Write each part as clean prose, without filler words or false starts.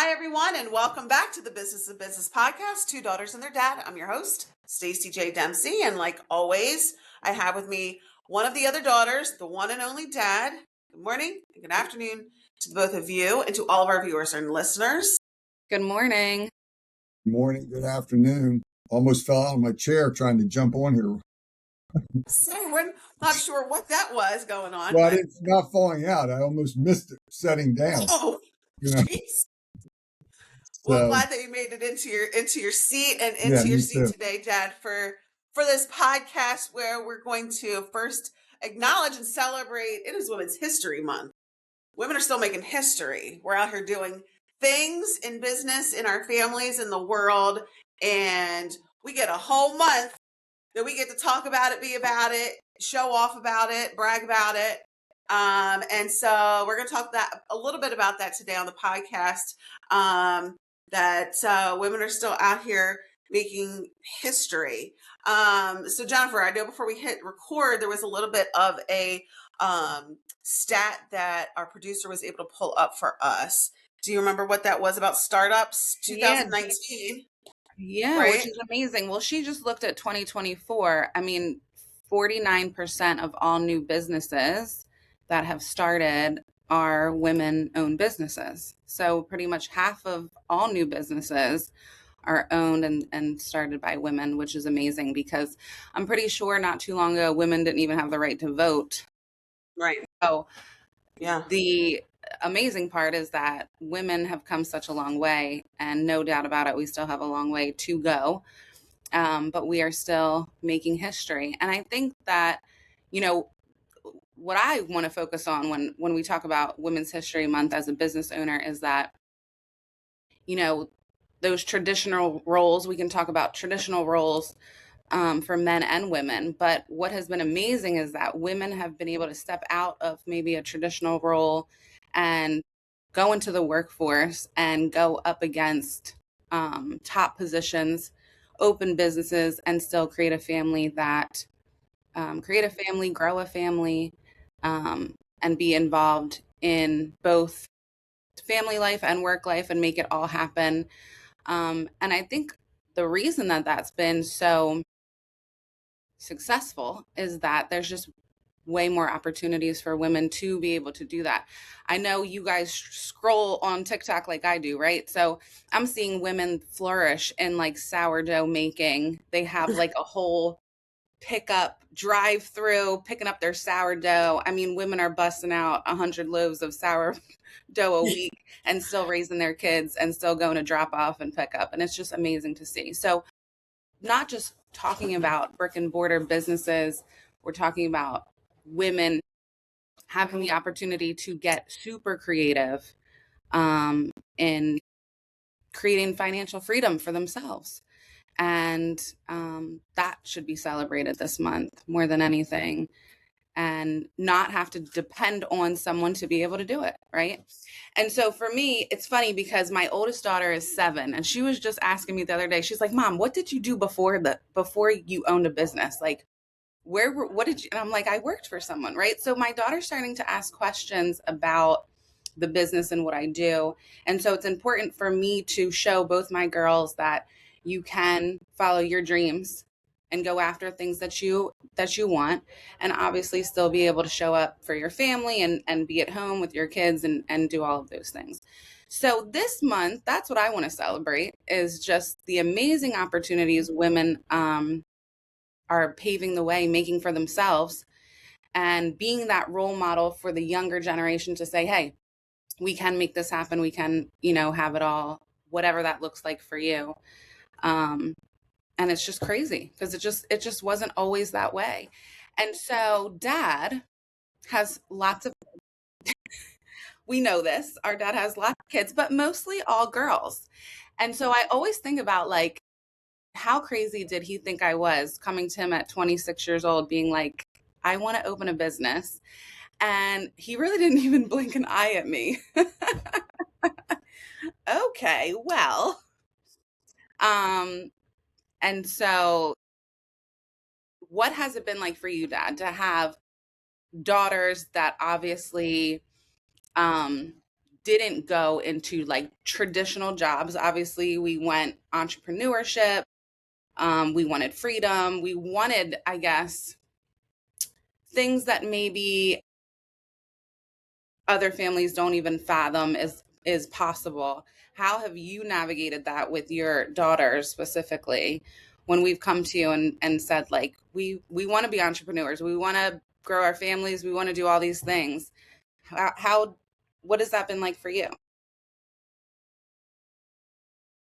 Hi, everyone, and welcome back to the Business of Business podcast, Two Daughters and Their Dad. I'm your host, Stacey J. Dempsey, and like always, I have with me one of the other daughters, the one and only dad. Good morning and good afternoon to both of you and to all of our viewers and listeners. Good morning. Good morning, good afternoon. Almost fell out of my chair trying to jump on here. So we're not sure what that was going on. Well, But... it's not falling out. I almost missed it setting down. Oh, You know? jeez. Well, I'm glad that you made it into your seat and into your seat today, Dad, for this podcast where we're going to first acknowledge and celebrate. It is Women's History Month. Women are still making history. We're out here doing things in business, in our families, in the world, and we get a whole month that we get to talk about it, be about it, show off about it, brag about it. And so we're going to talk a little bit about that today on the podcast. That women are still out here making history. So Jennifer, I know before we hit record, there was a little bit of a stat that our producer was able to pull up for us. Do you remember what that was about startups 2019? Yeah, right? Which is amazing. Well, she just looked at 2024. I mean, 49% of all new businesses that have started are women-owned businesses. So pretty much half of all new businesses are owned and started by women, which is amazing because I'm pretty sure not too long ago, women didn't even have the right to vote. Right. So yeah. The amazing part is that women have come such a long way, and no doubt about it, we still have a long way to go. But we are still making history. And I think that, what I want to focus on when we talk about Women's History Month as a business owner is that, those traditional roles, we can talk about traditional roles for men and women. But what has been amazing is that women have been able to step out of maybe a traditional role and go into the workforce and go up against top positions, open businesses, and still create a family grow a family, and be involved in both family life and work life and make it all happen. And I think the reason that that's been so successful is that there's just way more opportunities for women to be able to do that. I know you guys scroll on TikTok like I do, right? So I'm seeing women flourish in like sourdough making. They have like a whole pickup drive through picking up their sourdough. I mean, women are busting out 100 loaves of sourdough a week and still raising their kids and still going to drop off and pick up. And it's just amazing to see. So not just talking about brick and mortar businesses, we're talking about women having the opportunity to get super creative in creating financial freedom for themselves. And that should be celebrated this month more than anything, and not have to depend on someone to be able to do it, right? And so for me, it's funny because my oldest daughter is 7, and she was just asking me the other day, she's like, Mom, what did you do before you owned a business? Like, what did you, and I'm like, I worked for someone, right? So my daughter's starting to ask questions about the business and what I do. And so it's important for me to show both my girls that you can follow your dreams and go after things that you want, and obviously still be able to show up for your family and be at home with your kids and do all of those things. So this month, that's what I want to celebrate, is just the amazing opportunities women are paving the way, making for themselves, and being that role model for the younger generation to say, hey, we can make this happen. We can, have it all, whatever that looks like for you. And it's just crazy because it just wasn't always that way. And so Dad has lots of, we know this, our dad has lots of kids, but mostly all girls. And so I always think about, like, how crazy did he think I was coming to him at 26 years old being like, I want to open a business. And he really didn't even blink an eye at me. Okay, well, and so what has it been like for you, Dad, to have daughters that obviously didn't go into like traditional jobs. Obviously, we went entrepreneurship. We wanted freedom. We wanted, I guess, things that maybe other families don't even fathom is possible. How have you navigated that with your daughters specifically when we've come to you and said, like, we want to be entrepreneurs, we want to grow our families, we want to do all these things? How what has that been like for you?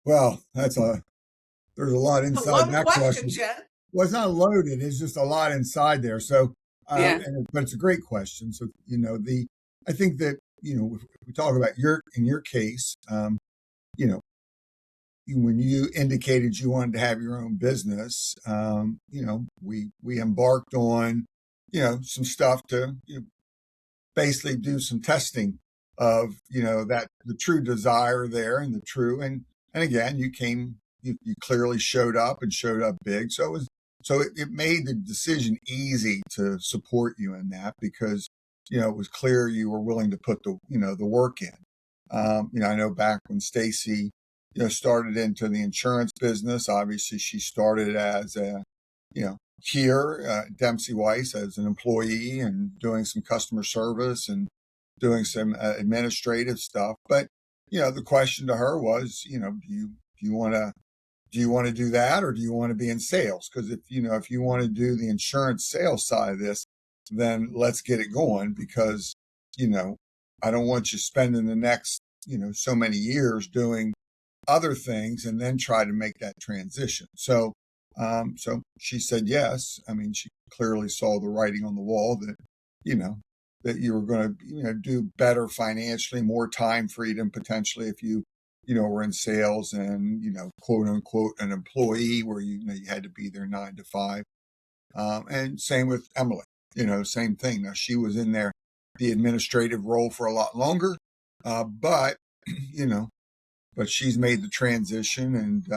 Well, there's a lot It's a inside loaded that question, question. Jen. Well, it's not loaded. It's just a lot inside there. So, Yeah. but it's a great question. So, I think that, if we talk about in your case, when you indicated you wanted to have your own business, we embarked on, some stuff to basically do some testing of, that the true desire there and the true, and again, you clearly showed up and showed up big. So it made the decision easy to support you in that because, it was clear you were willing to put the work in. I know back when Stacy, started into the insurance business, obviously she started as here at Dempsey Weiss as an employee and doing some customer service and doing some administrative stuff. But, the question to her was, do you want to do that, or do you want to be in sales? Because if you want to do the insurance sales side of this, then let's get it going, because, I don't want you spending the next, so many years doing other things and then try to make that transition. So she said yes. I mean, she clearly saw the writing on the wall that, that you were going to, do better financially, more time freedom potentially if you, were in sales and, quote unquote, an employee where, you had to be there 9 to 5. And same with Emily, same thing. Now she was in there, the administrative role for a lot longer, but, but she's made the transition and,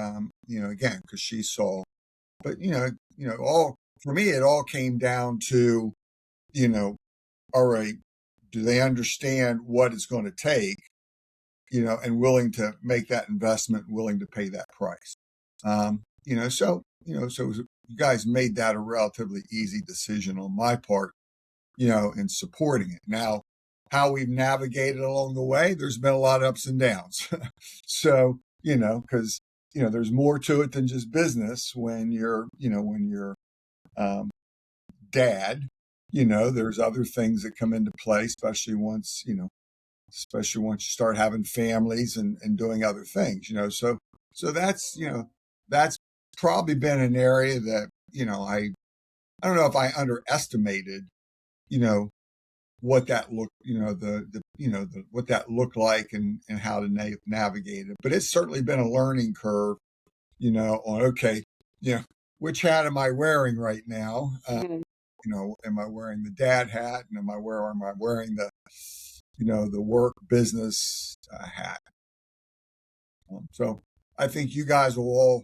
again, because she saw, but, all for me, it all came down to, all right, do they understand what it's going to take, and willing to make that investment, willing to pay that price. So you guys made that a relatively easy decision on my part, in supporting it. Now, how we've navigated along the way, there's been a lot of ups and downs. So, because, there's more to it than just business when you're dad, there's other things that come into play, especially once you start having families and doing other things, so that's probably been an area that, I don't know if I underestimated, what that looked, what that looked like and how to navigate it. But it's certainly been a learning curve, on, okay, which hat am I wearing right now? Am I wearing the dad hat, and am I wearing the, the work business hat? So I think you guys will all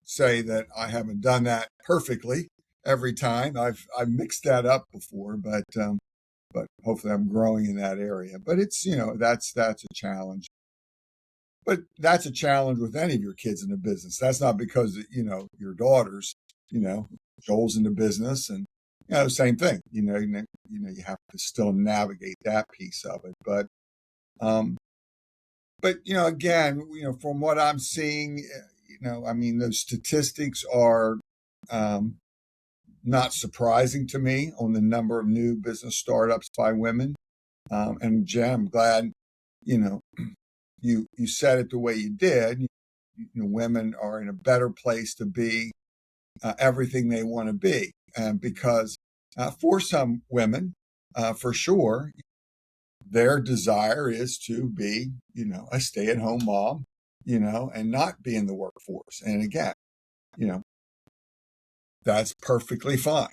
say that I haven't done that perfectly every time. I've mixed that up before, but hopefully I'm growing in that area. But it's, that's a challenge. But that's a challenge with any of your kids in the business. That's not because, your daughters, Joel's in the business and, same thing, you have to still navigate that piece of it. But again, from what I'm seeing, I mean, those statistics are, not surprising to me on the number of new business startups by women. And Jen, I'm glad, you said it the way you did. Women are in a better place to be everything they want to be. Because for some women, for sure, their desire is to be, a stay-at-home mom, and not be in the workforce. And again, that's perfectly fine.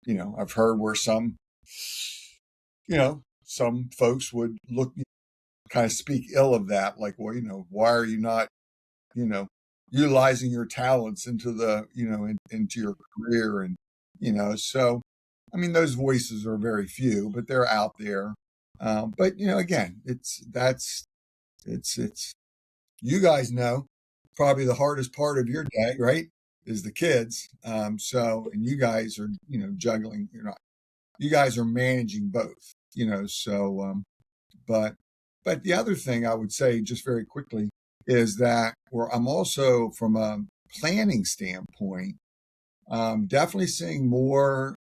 I've heard where some folks would look, kind of speak ill of that, like, well, why are you not, utilizing your talents into the, into your career? And, so, I mean, those voices are very few, but they're out there. But again, it's you guys know probably the hardest part of your day, right? Is the kids. And you guys are, juggling, you guys are managing both, but the other thing I would say just very quickly is that where I'm also from a planning standpoint, definitely seeing more,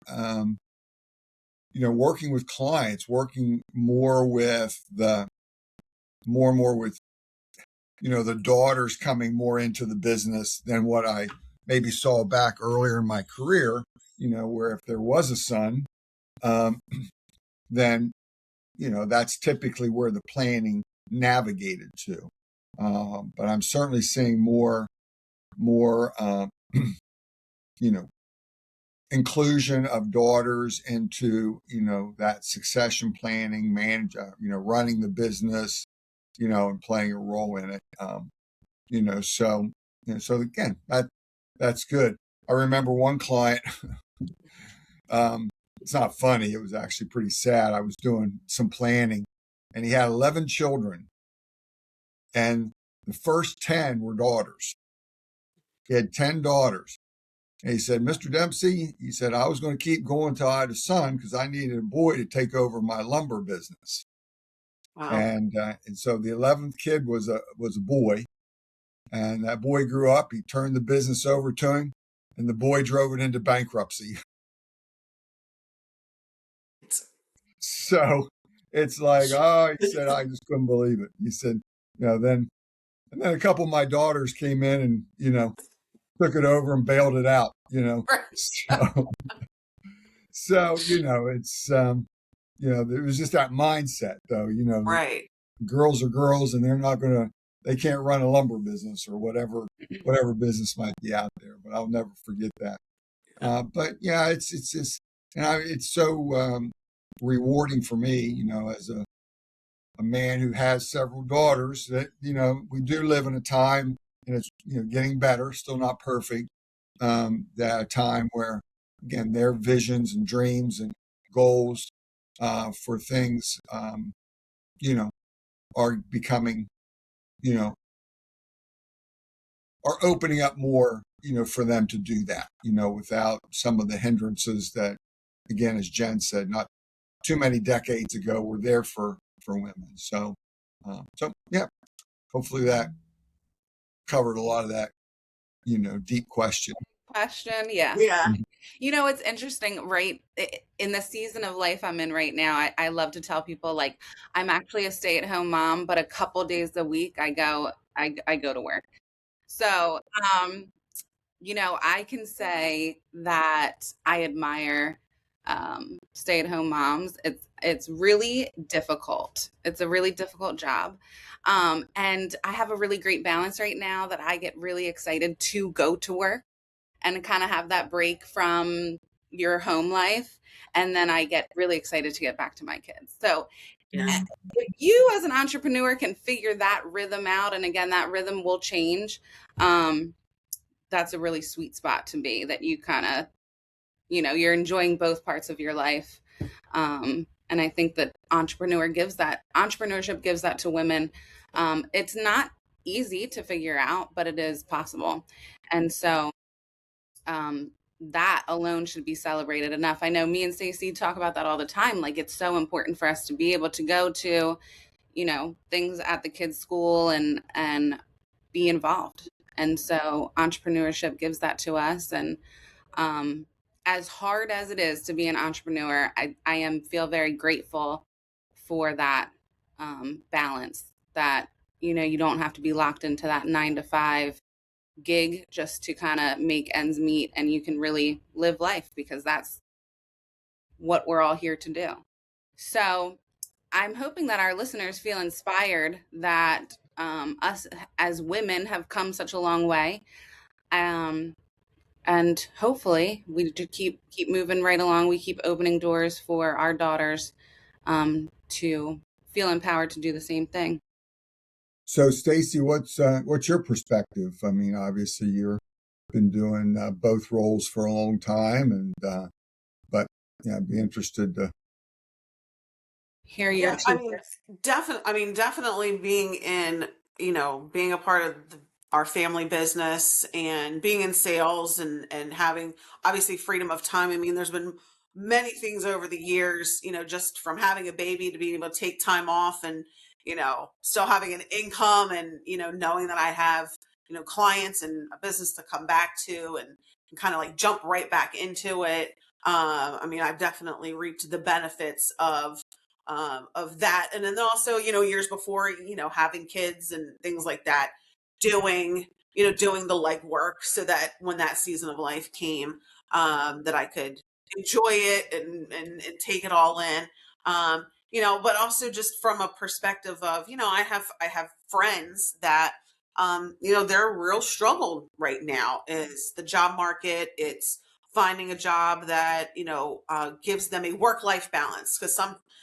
working with clients, working more and more with, the daughters coming more into the business than what I maybe saw back earlier in my career, where if there was a son, then, that's typically where the planning navigated to. But I'm certainly seeing more, inclusion of daughters into, that succession planning, running the business, and playing a role in it. So again, that's good. I remember one client, it's not funny. It was actually pretty sad. I was doing some planning and he had 11 children and the first 10 were daughters. He had 10 daughters. And he said, Mr. Dempsey, he said, I was going to keep going until I had a son because I needed a boy to take over my lumber business. Wow. And so the 11th kid was a boy. And that boy grew up. He turned the business over to him. And the boy drove it into bankruptcy. So it's like, he said, I just couldn't believe it. He said, then a couple of my daughters came in and, took it over and bailed it out, So, it's, there was just that mindset though, Right. Girls are girls and they can't run a lumber business or whatever business might be out there, but I'll never forget that. But yeah, it's just, it's so, rewarding for me, as a man who has several daughters that, we do live in a time and it's, getting better, still not perfect. That a time where, again, their visions and dreams and goals, for things, are becoming, are opening up more, for them to do that, without some of the hindrances that, again, as Jen said, not too many decades ago were there for women. So yeah, hopefully that covered a lot of that, deep question. Yeah. Yeah. It's interesting, right? In the season of life I'm in right now, I love to tell people like I'm actually a stay-at-home mom, but a couple days a week I go to work. So, I can say that I admire stay-at-home moms. It's really difficult. It's a really difficult job. And I have a really great balance right now that I get really excited to go to work and kind of have that break from your home life. And then I get really excited to get back to my kids. So Yeah. if you as an entrepreneur can figure that rhythm out, and again, that rhythm will change, that's a really sweet spot to be, that you kind of, you're enjoying both parts of your life. And I think that entrepreneurship gives that to women. It's not easy to figure out, but it is possible. And so that alone should be celebrated enough. I know me and Stacey talk about that all the time. Like, it's so important for us to be able to go to, things at the kids' school and be involved. And so entrepreneurship gives that to us. And as hard as it is to be an entrepreneur, I feel very grateful for that balance, that, you don't have to be locked into that 9 to 5 gig just to kind of make ends meet, and you can really live life, because that's what we're all here to do. So I'm hoping that our listeners feel inspired that us as women have come such a long way. And hopefully we keep moving right along. We keep opening doors for our daughters to feel empowered to do the same thing. So, Stacey, what's your perspective? I mean, obviously, you've been doing both roles for a long time, and but yeah, I'd be interested to. hear your Yeah, I two mean, cents. definitely being in, being a part of our family business and being in sales and having obviously freedom of time. I mean, there's been many things over the years, just from having a baby to being able to take time off and, still having an income and, knowing that I have, clients and a business to come back to and kind of like jump right back into it. I mean, I've definitely reaped the benefits of that. And then also, years before, having kids and things like that, doing, doing the legwork so that when that season of life came, that I could enjoy it and take it all in. But also just from a perspective of, I have friends that, their real struggle right now is the job market. It's finding a job that, gives them a work-life balance because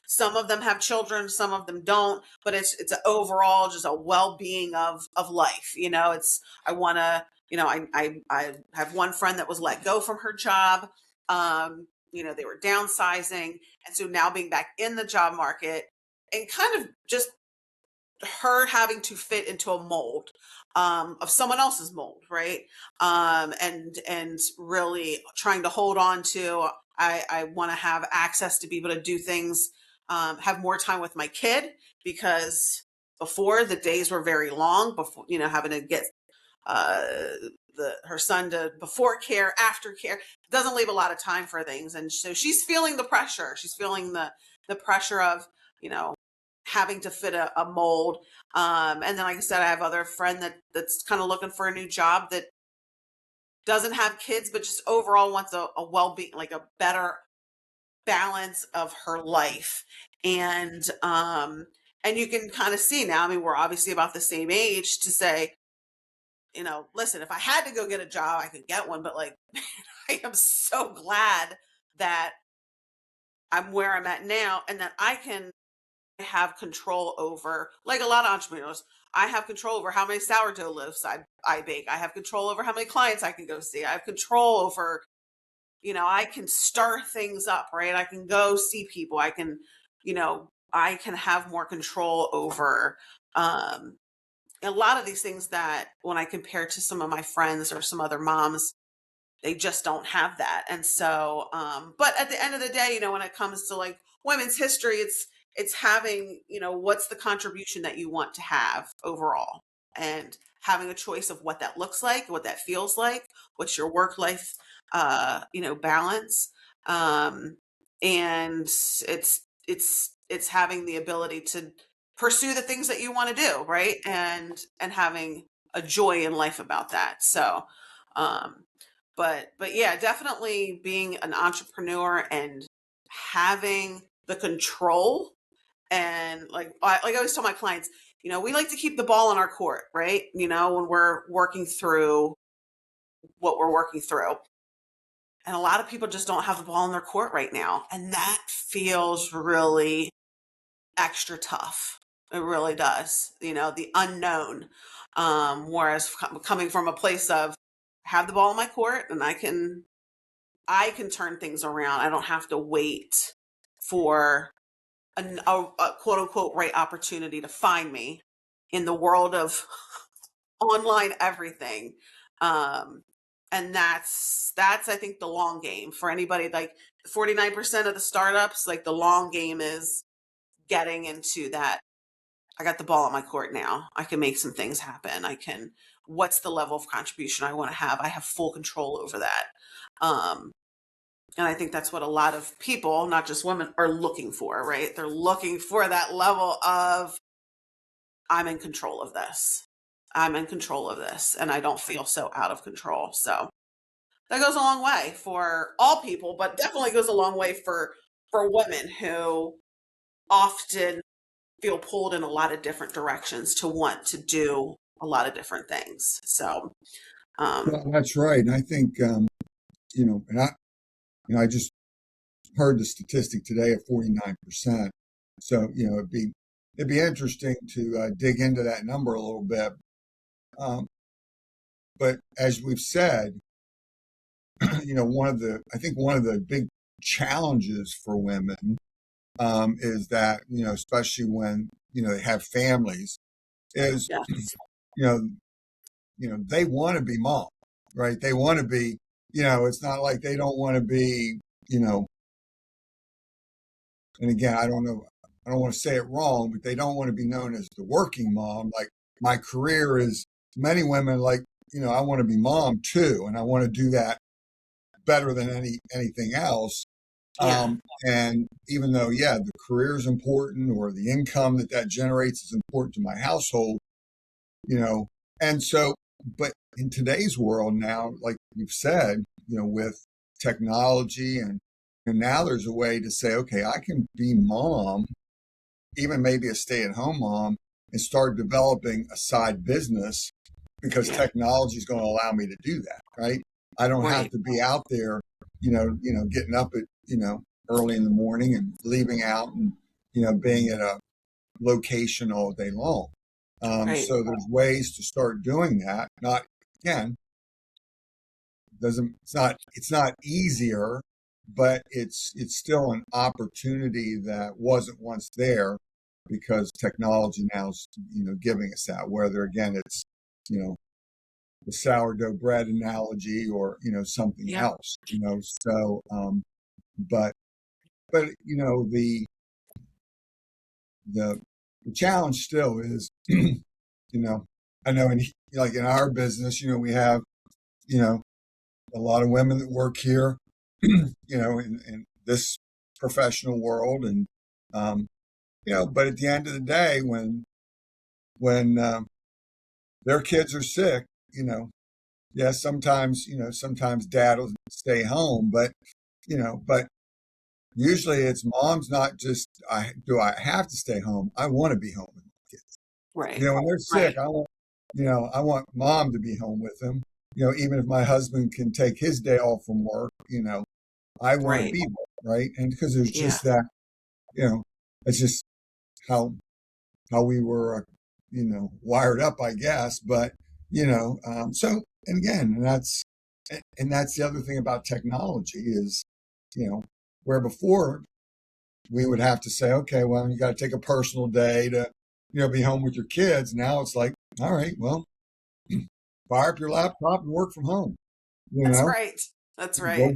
some of them have children, some of them don't, but it's an overall just a well-being of life. It's I want to, I have one friend that was let go from her job. They were downsizing, and so now being back in the job market and kind of just her having to fit into a mold of someone else's mold, right? And really trying to hold on to. I want to have access to be able to do things, have more time with my kid because before the days were very long. Before having to get uh, her son to before care, after care doesn't leave a lot of time for things, and so she's feeling the pressure. She's feeling the pressure of you know having to fit a mold. And then, like I said, I have other friend that's kind of looking for a new job that doesn't have kids, but just overall wants a well-being, like a better balance of her life. And you can kind of see now, I mean, we're obviously about the same age to say, listen, if I had to go get a job, I could get one, but like, I am so glad that I'm where I'm at now and that I can have control over, like a lot of entrepreneurs, I have control over how many sourdough loaves I bake. I have control over how many clients I can go see. I have control over, I can start things up, right? I can go see people. I can have more control over a lot of these things that when I compare to some of my friends or some other moms, they just don't have that. And so but at the end of the day, when it comes to like women's history, it's having, what's the contribution that you want to have overall, and having a choice of what that looks like, what that feels like, what's your work life balance. And it's having the ability to pursue the things that you want to do, right? And having a joy in life about that. So um but yeah, definitely being an entrepreneur and having the control. And like I always tell my clients, we like to keep the ball in our court, right? When we're working through what we're working through. And a lot of people just don't have the ball in their court right now. And that feels really extra tough. It really does. The unknown. Whereas coming from a place of have the ball in my court and I can turn things around. I don't have to wait for a quote unquote right opportunity to find me in the world of online everything. Um, and that's I think the long game for anybody. Like 49% of the startups, like the long game is getting into that. I got the ball at my court now. I can make some things happen. What's the level of contribution I want to have? I have full control over that. Um, And I think that's what a lot of people, not just women, are looking for, right? They're looking for that level of, I'm in control of this. I'm in control of this, and I don't feel so out of control. So that goes a long way for all people, but definitely goes a long way for women who often feel pulled in a lot of different directions to want to do a lot of different things. So, Well, that's right. And I think, and I just heard the statistic today of 49%. So, it'd be interesting to dig into that number a little bit. But as we've said, I think one of the big challenges for women is that, especially when, they have families, is, Yes. you they want to be mom, right? They want to be, it's not like they don't want to be, and again, I don't want to say it wrong, but they don't want to be known as the working mom. Like my career is many women like, I want to be mom too. And I want to do that better than anything else. Yeah. And even though, the career is important or the income that generates is important to my household, and so, but in today's world now, like you've said, with technology and now there's a way to say, okay, I can be mom, even maybe a stay-at-home mom, and start developing a side business because technology is going to allow me to do that, right? I don't have to be out there, getting up at, early in the morning and leaving out and, being at a location all day long. So there's ways to start doing that. Not, again, it's not easier, but it's still an opportunity that wasn't once there because technology now is, giving us that, whether again, it's, the sourdough bread analogy or, something else, so, but, the challenge still is, I know in our business, we have, a lot of women that work here, in this professional world. And, but at the end of the day, when their kids are sick, sometimes dad will stay home, but, but usually it's mom's not just, do I have to stay home? I want to be home with my kids. Right. When they're sick, I want mom to be home with them. Even if my husband can take his day off from work, I want to be there, right? And because there's just that, it's just how we were, wired up, I guess. But so, and again, and that's the other thing about technology is, where before we would have to say, okay, well, you got to take a personal day to, be home with your kids. Now it's like, all right, well, fire up your laptop and work from home. That's right. That's right.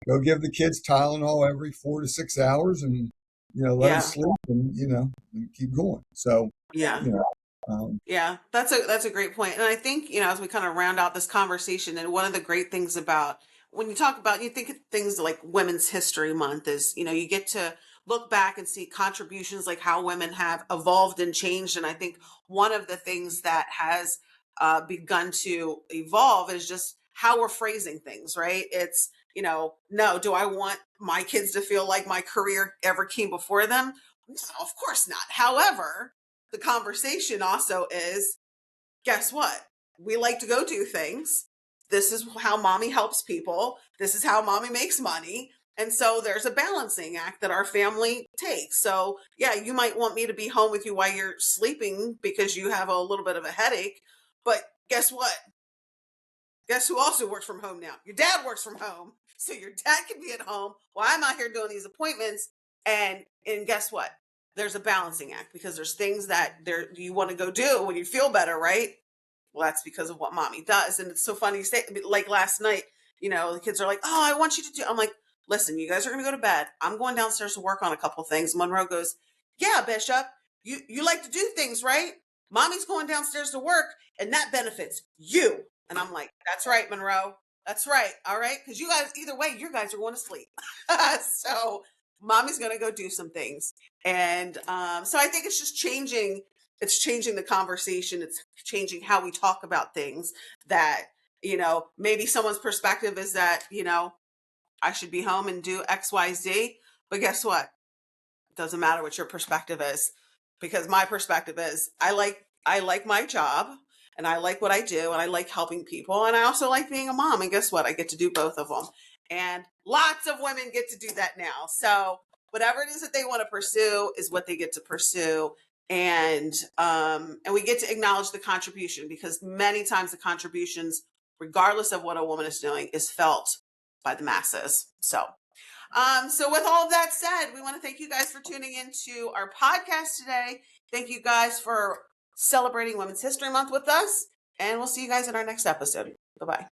Go give the kids Tylenol every 4 to 6 hours and, let them sleep and, and keep going. So, that's a great point. And I think, as we kind of round out this conversation, and one of the great things about when you talk about, you think of things like Women's History Month is, you get to look back and see contributions, like how women have evolved and changed. And I think one of the things that has begun to evolve is just how we're phrasing things, right? It's, no, do I want my kids to feel like my career ever came before them? No, of course not. However, the conversation also is, guess what? We like to go do things. This is how mommy helps people. This is how mommy makes money. And so there's a balancing act that our family takes. So, you might want me to be home with you while you're sleeping because you have a little bit of a headache. But guess what? Guess who also works from home now? Your dad works from home. So your dad can be at home while I'm out here doing these appointments. And guess what? There's a balancing act because there's things that you want to go do when you feel better, right? Well, that's because of what mommy does. And it's so funny to say, like last night, the kids are like, oh, I want you to do. I'm like, listen, you guys are going to go to bed. I'm going downstairs to work on a couple things. Monroe goes, yeah, Bishop, you like to do things, right? Mommy's going downstairs to work and that benefits you. And I'm like, that's right, Monroe. That's right. All right. Because you guys, either way, you guys are going to sleep. So mommy's going to go do some things. And so I think it's just changing. It's changing the conversation. It's changing how we talk about things that, maybe someone's perspective is that, I should be home and do X, Y, Z. But guess what? It doesn't matter what your perspective is, because my perspective is I like my job and I like what I do and I like helping people and I also like being a mom. And guess what? I get to do both of them. And lots of women get to do that now. So whatever it is that they want to pursue is what they get to pursue. And we get to acknowledge the contribution, because many times the contributions, regardless of what a woman is doing, is felt by the masses. So So with all of that said, we want to thank you guys for tuning into our podcast today. Thank you guys for celebrating Women's History Month with us, and we'll see you guys in our next episode. Bye-bye.